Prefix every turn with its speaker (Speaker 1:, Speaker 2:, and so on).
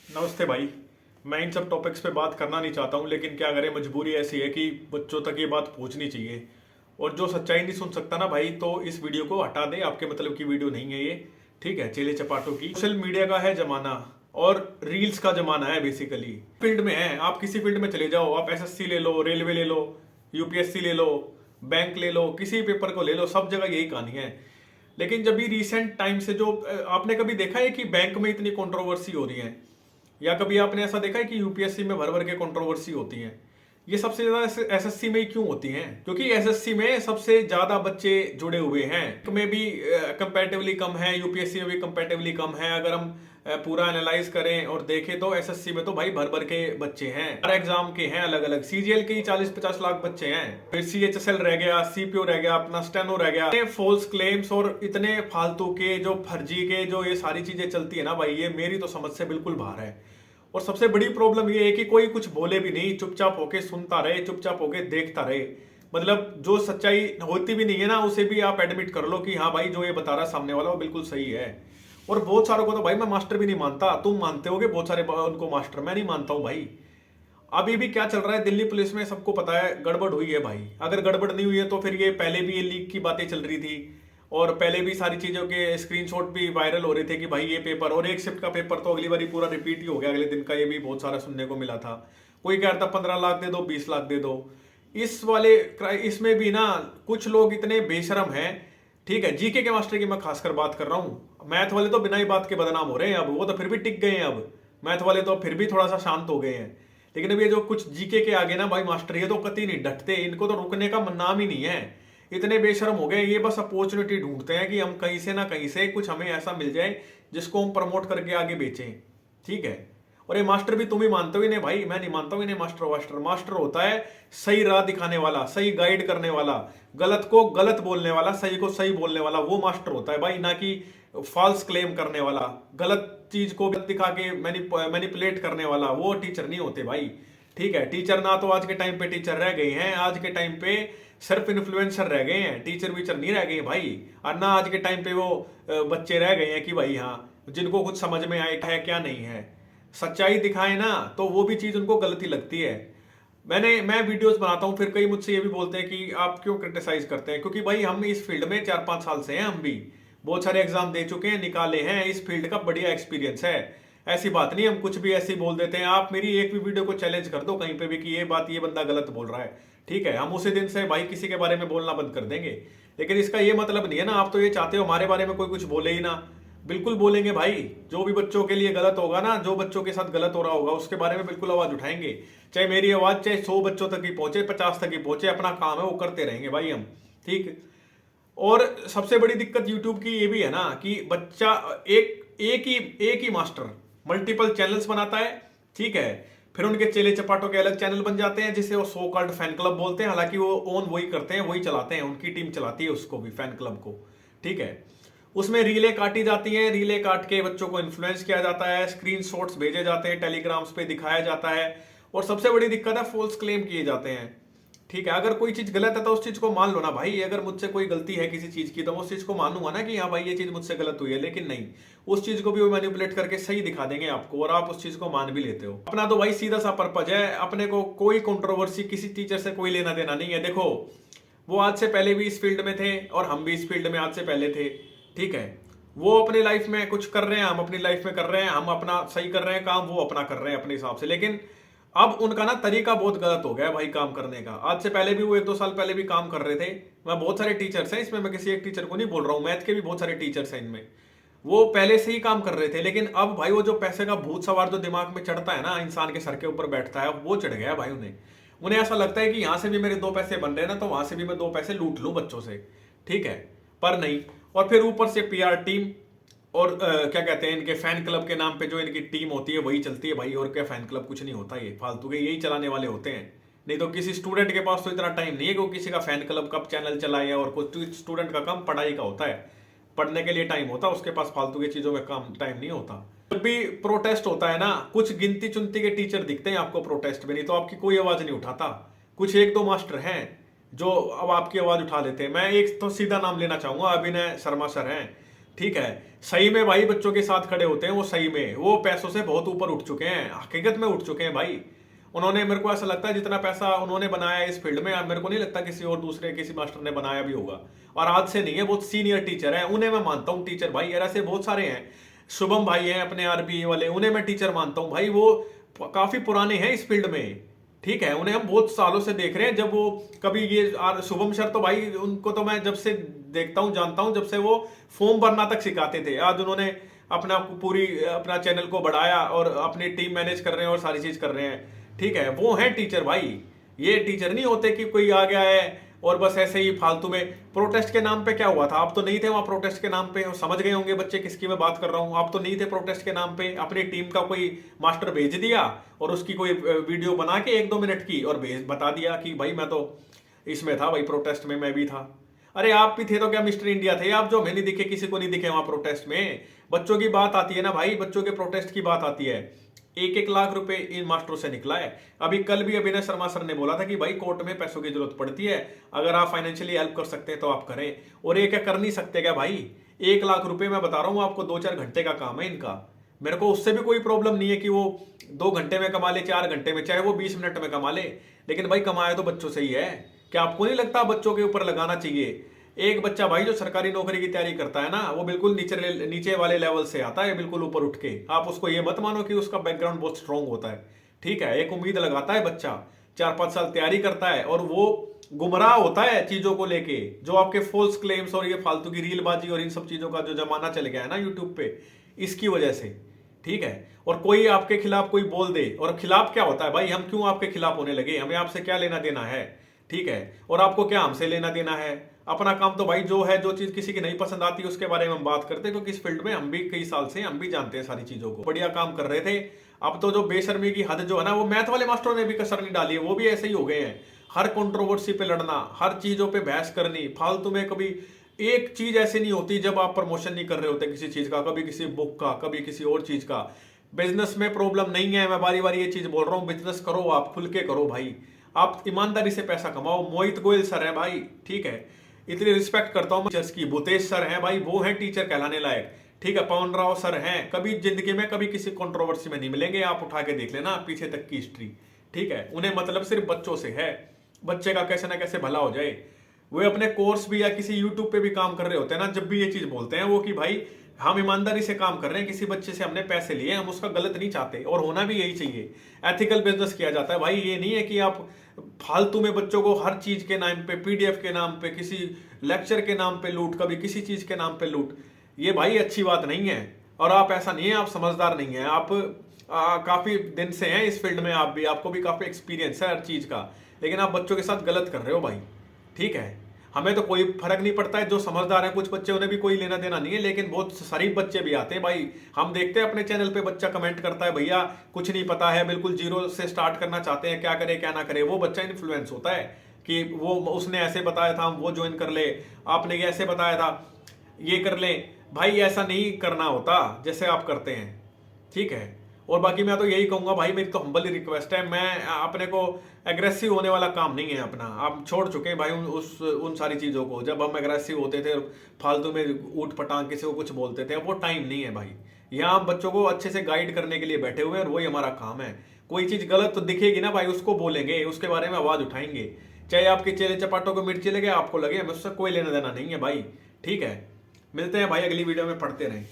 Speaker 1: नमस्ते भाई। मैं इन सब टॉपिक्स पे बात करना नहीं चाहता हूँ, लेकिन क्या करें, मजबूरी ऐसी है कि बच्चों तक ये बात पहुंचनी चाहिए। और जो सच्चाई नहीं सुन सकता ना भाई, तो इस वीडियो को हटा दे। आपके मतलब की वीडियो नहीं है ये, ठीक है। चेले चपाटों की सोशल मीडिया का है जमाना और रील्स का जमाना है। बेसिकली फील्ड में है, आप किसी फील्ड में चले जाओ, आप एसएससी ले लो, रेलवे ले लो, यूपीएससी ले लो, बैंक ले लो, किसी पेपर को ले लो, सब जगह यही कहानी है। लेकिन जब भी रिसेंट टाइम से जो आपने कभी देखा है कि बैंक में इतनी कंट्रोवर्सी हो रही है, या कभी आपने ऐसा देखा है कि यूपीएससी में भर भर के कंट्रोवर्सी होती है? ये सबसे ज्यादा एसएससी में ही क्यों होती हैं? क्योंकि एसएससी में सबसे ज्यादा बच्चे जुड़े हुए हैं। में भी कंपैरेटिवली कम है, यूपीएससी में भी कंपैरेटिवली कम है। अगर हम पूरा एनालाइज करें और देखें तो एसएससी में तो भाई भर भर के बच्चे हैं। हर एग्जाम के हैं अलग अलग, सीजीएल के ही 40-50 लाख बच्चे हैं, फिर सीएचएसएल रह गया, सीपीओ रह गया, अपना स्टेनो रह गया। इतने फॉल्स क्लेम्स और इतने फालतू के जो फर्जी के जो ये सारी चीजें चलती है ना भाई, ये मेरी तो समझ से बिल्कुल बाहर है। और सबसे बड़ी प्रॉब्लम ये है कि कोई कुछ बोले भी नहीं, चुपचाप होके सुनता रहे, चुपचाप होके देखता रहे। मतलब जो सच्चाई होती भी नहीं है ना, उसे भी आप एडमिट कर लो कि हाँ भाई, जो ये बता रहा है सामने वाला वो बिल्कुल सही है। और बहुत सारों को तो भाई मैं मास्टर भी नहीं मानता। तुम मानते होगे बहुत सारे उनको मास्टर, मैं नहीं मानता हूं भाई। अभी भी क्या चल रहा है दिल्ली पुलिस में, सबको पता है, गड़बड़ हुई है भाई। अगर गड़बड़ नहीं हुई है तो फिर ये पहले भी ये लीक की बातें चल रही थी, और पहले भी सारी चीजों के स्क्रीनशॉट भी वायरल हो रहे थे कि भाई ये पेपर, और एक शिफ्ट का पेपर तो अगली बार पूरा रिपीट ही हो गया अगले दिन का। ये भी बहुत सारा सुनने को मिला था। कोई कह रहा था 15 लाख दे दो, 20 लाख दे दो। इस वाले इसमें भी ना कुछ लोग इतने बेशरम हैं। ठीक है, जीके के मास्टर की मैं खासकर बात कर रहा हूं। मैथ वाले तो बिना ही बात के बदनाम हो रहे हैं अब, वो तो फिर भी टिक गए हैं। अब मैथ वाले तो फिर भी थोड़ा सा शांत हो गए हैं। लेकिन अब ये जो कुछ जीके के आगे ना भाई मास्टर, ये तो कतई नहीं डटते, इनको तो रुकने का नाम ही नहीं है। इतने बेशरम हो गए, ये बस अपॉर्चुनिटी ढूंढते हैं कि हम कहीं से ना कहीं से कुछ हमें ऐसा मिल जाए जिसको हम प्रमोट करके आगे बेचें। ठीक है। और ये मास्टर भी तुम ही मानते हो इन्हें भाई, मैं नहीं मानता हूं इन्हें मास्टर वास्टर। मास्टर होता है सही राह दिखाने वाला, सही गाइड करने वाला, गलत को गलत बोलने वाला, सही को सही बोलने वाला, वो मास्टर होता है भाई। ना कि फॉल्स क्लेम करने वाला, गलत चीज को गलत दिखा के मैनिपुलेट करने वाला, वो टीचर नहीं होते भाई। ठीक है, टीचर ना तो आज के टाइम पे टीचर रह गए हैं, आज के टाइम पे सिर्फ इन्फ्लुएंसर रह गए हैं, टीचर वीचर नहीं रह गए भाई। और ना आज के टाइम पे वो बच्चे रह गए हैं कि भाई हाँ, जिनको कुछ समझ में आए है क्या नहीं है। सच्चाई दिखाए ना तो वो भी चीज उनको गलती लगती है। मैं वीडियोस बनाता हूं, फिर कई मुझसे ये भी बोलते हैं कि आप क्यों क्रिटिसाइज करते हैं, क्योंकि भाई हम इस फील्ड में 4-5 साल से हैं, हम भी बहुत सारे एग्जाम दे चुके हैं, निकाले हैं, इस फील्ड का बढ़िया एक्सपीरियंस है। ऐसी बात नहीं हम कुछ भी ऐसे ही बोल देते हैं। आप मेरी एक भी वीडियो को चैलेंज कर दो कहीं पे भी कि ये बात ये बंदा गलत बोल रहा है, ठीक है, हम उसी दिन से भाई किसी के बारे में बोलना बंद कर देंगे। लेकिन इसका ये मतलब नहीं है ना, आप तो ये चाहते हो हमारे बारे में कोई कुछ बोले ही ना। बिल्कुल बोलेंगे भाई, जो भी बच्चों के लिए गलत होगा ना, जो बच्चों के साथ गलत हो रहा होगा उसके बारे में बिल्कुल आवाज उठाएंगे। चाहे मेरी आवाज चाहे 100 बच्चों तक ही पहुंचे, 50 तक ही पहुंचे, अपना काम है वो करते रहेंगे भाई हम। ठीक। और सबसे बड़ी दिक्कत यूट्यूब की ये भी है ना कि बच्चा एक ही मास्टर मल्टीपल चैनल्स बनाता है। ठीक है, फिर उनके चेले चपाटों के अलग चैनल बन जाते हैं जिसे वो सो कॉल्ड फैन क्लब बोलते हैं। हालांकि वो ओन वही करते हैं, वही चलाते हैं, उनकी टीम चलाती है उसको भी, फैन क्लब को। ठीक है, उसमें रीले काटी जाती हैं, रीले काट के बच्चों को इन्फ्लुएंस किया जाता है, स्क्रीनशॉट्स भेजे जाते हैं, टेलीग्राम्स पे दिखाया जाता है। और सबसे बड़ी दिक्कत है, फॉल्स क्लेम किए जाते हैं। ठीक है, अगर कोई चीज गलत है तो उस चीज को मान लो ना भाई। अगर मुझसे कोई गलती है किसी चीज की तो मैं उस चीज को मानूंगा ना कि हाँ भाई ये चीज मुझसे गलत हुई है। लेकिन नहीं, उस चीज को भी वो मैनिपुलेट करके सही दिखा देंगे आपको, और आप उस चीज को मान भी लेते हो। अपना तो भाई सीधा सा पर्पज है, अपने को कोई कंट्रोवर्सी किसी टीचर से कोई लेना देना नहीं है। देखो, वो आज से पहले भी इस फील्ड में थे और हम भी इस फील्ड में आज से पहले थे। ठीक है, वो अपनी लाइफ में कुछ कर रहे हैं, हम अपनी लाइफ में कर रहे हैं, हम अपना सही कर रहे हैं काम, वो अपना कर रहे हैं अपने हिसाब से। लेकिन अब उनका ना तरीका बहुत गलत हो गया है भाई काम करने का। आज से पहले भी वो 1-2 साल पहले भी काम कर रहे थे। मैं बहुत सारे टीचर्स हैं इसमें, मैं किसी एक टीचर को नहीं बोल रहा हूं, मैथ के भी बहुत सारे टीचर्स हैं इनमें, वो पहले से ही काम कर रहे थे। लेकिन अब भाई वो जो पैसे का भूत सवार जो दिमाग में चढ़ता है ना, इंसान के सर के ऊपर बैठता है, वो चढ़ गया भाई उन्हें। उन्हें ऐसा लगता है कि यहां से भी मेरे 2 पैसे बन रहे हैं ना, तो वहां से भी मैं 2 पैसे लूट लूं बच्चों से। ठीक है, पर नहीं। और फिर ऊपर से पीआर टीम और क्या कहते हैं, इनके फैन क्लब के नाम पे जो इनकी टीम होती है वही चलती है भाई। और क्या फैन क्लब कुछ नहीं होता, ये फालतू के यही चलाने वाले होते हैं। नहीं तो किसी स्टूडेंट के पास तो इतना टाइम नहीं है कि वो किसी का फैन क्लब कब चैनल चलाए। और कुछ स्टूडेंट का काम पढ़ाई का होता है, पढ़ने के लिए टाइम होता है, उसके पास फालतू की चीजों में काम टाइम नहीं होता। जब भी प्रोटेस्ट होता है ना, कुछ गिनती चुनती के टीचर दिखते हैं आपको प्रोटेस्ट में, नहीं तो आपकी कोई आवाज नहीं उठाता। कुछ 1-2 मास्टर हैं जो अब आपकी आवाज उठा लेते हैं। मैं एक तो सीधा नाम लेना चाहूंगा, अभिनय शर्मा सर हैं। ठीक है। सही में भाई बच्चों के साथ खड़े होते हैं, वो सही में वो पैसों से बहुत ऊपर उठ चुके हैं, हकीकत में उठ चुके हैं भाई। उन्होंने, मेरे को ऐसा लगता है जितना पैसा उन्होंने बनाया इस फील्ड में, मेरे को नहीं लगता किसी और दूसरे किसी मास्टर ने बनाया भी होगा। और आज से नहीं है, बहुत सीनियर टीचर है, उन्हें मैं मानता हूँ टीचर भाई। यार ऐसे बहुत सारे हैं, शुभम भाई हैं अपने आरबीए वाले, उन्हें मैं टीचर मानता हूँ भाई। वो काफी पुराने हैं इस फील्ड में, ठीक है। उन्हें हम बहुत सालों से देख रहे हैं। जब वो कभी ये शुभम सर तो भाई उनको तो मैं जब से देखता हूँ जानता हूँ, जब से वो फॉर्म भरना तक सिखाते थे। आज उन्होंने अपना पूरी अपना चैनल को बढ़ाया और अपनी टीम मैनेज कर रहे हैं और सारी चीज कर रहे हैं, ठीक है। वो हैं टीचर भाई। ये टीचर नहीं होते कि कोई आ गया है और बस ऐसे ही फालतू में। प्रोटेस्ट के नाम पे क्या हुआ था? आप तो नहीं थे वहां प्रोटेस्ट के नाम पे, समझ गए होंगे बच्चे किसकी मैं बात कर रहा हूं। आप तो नहीं थे प्रोटेस्ट के नाम पे। अपनी टीम का कोई मास्टर भेज दिया और उसकी कोई वीडियो बना के 1-2 मिनट की और भेज बता दिया कि भाई मैं तो इसमें था भाई, प्रोटेस्ट में मैं भी था। अरे आप भी थे तो क्या मिस्टर इंडिया थे आप, जो हमें नहीं दिखे, किसी को नहीं दिखे वहां प्रोटेस्ट में? बच्चों की बात आती है ना भाई, बच्चों के प्रोटेस्ट की बात आती है। 1-1 लाख रुपए इन मास्टरों से निकला है। अभी कल भी अभिनय शर्मा सर ने बोला था कि भाई कोर्ट में पैसों की जरूरत पड़ती है, अगर आप फाइनेंशियली हेल्प कर सकते हैं तो आप करें। और ये क्या कर नहीं सकते क्या भाई? 1 लाख रुपए मैं बता रहा हूं आपको, 2-4 घंटे का काम है इनका। मेरे को उससे भी कोई प्रॉब्लम नहीं है कि वो 2 घंटे में कमा ले, 4 घंटे में, चाहे वो 20 मिनट में कमा ले, लेकिन भाई कमाया तो बच्चों से ही है। क्या आपको नहीं लगता बच्चों के ऊपर लगाना चाहिए? एक बच्चा भाई जो सरकारी नौकरी की तैयारी करता है ना, वो बिल्कुल नीचे वाले लेवल से आता है, बिल्कुल ऊपर उठ के। आप उसको ये मत मानो कि उसका बैकग्राउंड बहुत स्ट्रांग होता है, ठीक है। एक उम्मीद लगाता है बच्चा, 4-5 साल तैयारी करता है और वो गुमराह होता है चीजों को लेके। जो आपके फॉल्स क्लेम्स और ये फालतू की रीलबाजी और इन सब चीजों का जो जमाना चल गया है ना यूट्यूब पे, इसकी वजह से, ठीक है। और कोई आपके खिलाफ कोई बोल दे, और खिलाफ क्या होता है भाई? हम क्यों आपके खिलाफ होने लगे? हमें आपसे क्या लेना देना है, ठीक है। और आपको क्या हमसे लेना देना है? अपना काम तो भाई जो है, जो चीज किसी की नहीं पसंद आती उसके बारे में हम बात करते हैं, क्योंकि इस फील्ड में हम भी कई साल से हम भी जानते हैं सारी चीजों को। बढ़िया काम कर रहे थे। अब तो जो बेशर्मी की हद जो है ना, वो मैथ वाले मास्टरों ने भी कसर नहीं डाली है, वो भी ऐसे ही हो गए हैं। हर कंट्रोवर्सी पे लड़ना, हर चीजों पे बहस करनी, फालतू में। कभी एक चीज ऐसी नहीं होती जब आप प्रमोशन नहीं कर रहे होते किसी चीज का, कभी किसी बुक का, कभी किसी और चीज का। बिजनेस में प्रॉब्लम नहीं है, मैं बारी बारी ये चीज बोल रहा हूँ। बिजनेस करो, आप खुल के करो भाई, आप ईमानदारी से पैसा कमाओ। मोहित गोयल सर है भाई, ठीक है, इतनी रिस्पेक्ट करता हूं टीचर्स की। भूतेश सर हैं भाई, वो हैं टीचर कहलाने लायक, ठीक है। पवन राव सर हैं, कभी जिंदगी में कभी किसी कंट्रोवर्सी में नहीं मिलेंगे। आप उठा के देख लेना पीछे तक की हिस्ट्री, ठीक है। उन्हें मतलब सिर्फ बच्चों से है, बच्चे का कैसे ना कैसे भला हो जाए। वे अपने कोर्स भी या किसी यूट्यूब पे भी काम कर रहे होते हैं ना, जब भी ये चीज बोलते हैं वो कि भाई हम ईमानदारी से काम कर रहे हैं, किसी बच्चे से हमने पैसे लिए, हम उसका गलत नहीं चाहते, और होना भी यही चाहिए। एथिकल बिजनेस किया जाता है भाई। ये नहीं है कि आप फालतू में बच्चों को हर चीज के नाम पे, पीडीएफ के नाम पे, किसी लेक्चर के नाम पे लूट, कभी किसी चीज के नाम पे लूट। ये भाई अच्छी बात नहीं है। और आप ऐसा नहीं है, आप समझदार नहीं है। आप काफी दिन से हैं इस फील्ड में, आप भी, आपको भी काफी एक्सपीरियंस है हर चीज का, लेकिन आप बच्चों के साथ गलत कर रहे हो भाई, ठीक है। हमें तो कोई फर्क नहीं पड़ता है, जो समझदार है कुछ बच्चे उन्हें भी कोई लेना देना नहीं है, लेकिन बहुत शरीफ बच्चे भी आते हैं भाई। हम देखते हैं अपने चैनल पे बच्चा कमेंट करता है, भैया कुछ नहीं पता है, बिल्कुल जीरो से स्टार्ट करना चाहते हैं, क्या करे क्या ना करे। वो बच्चा इन्फ्लुएंस होता है कि वो उसने ऐसे बताया था, वो ज्वाइन कर ले, आपने ये ऐसे बताया था ये कर ले। भाई ऐसा नहीं करना होता जैसे आप करते हैं, ठीक है। और बाकी मैं तो यही कहूंगा भाई, मेरी तो हम्बल रिक्वेस्ट है, मैं अपने को एग्रेसिव होने वाला काम नहीं है अपना। आप छोड़ चुके हैं भाई उन सारी चीज़ों को। जब हम एग्रेसिव होते थे, फालतू में ऊट पटांग किसी को कुछ बोलते थे, वो टाइम नहीं है भाई। यहाँ हम बच्चों को अच्छे से गाइड करने के लिए बैठे हुए हैं और वही हमारा काम है। कोई चीज़ गलत तो दिखेगी ना भाई, उसको बोलेंगे, उसके बारे में आवाज़ उठाएंगे, चाहे आपके चेले चपाटों को मिर्ची लगे, आपको लगे, हमें उससे कोई लेना देना नहीं है भाई, ठीक है। मिलते हैं भाई अगली वीडियो में, पढ़ते रहें।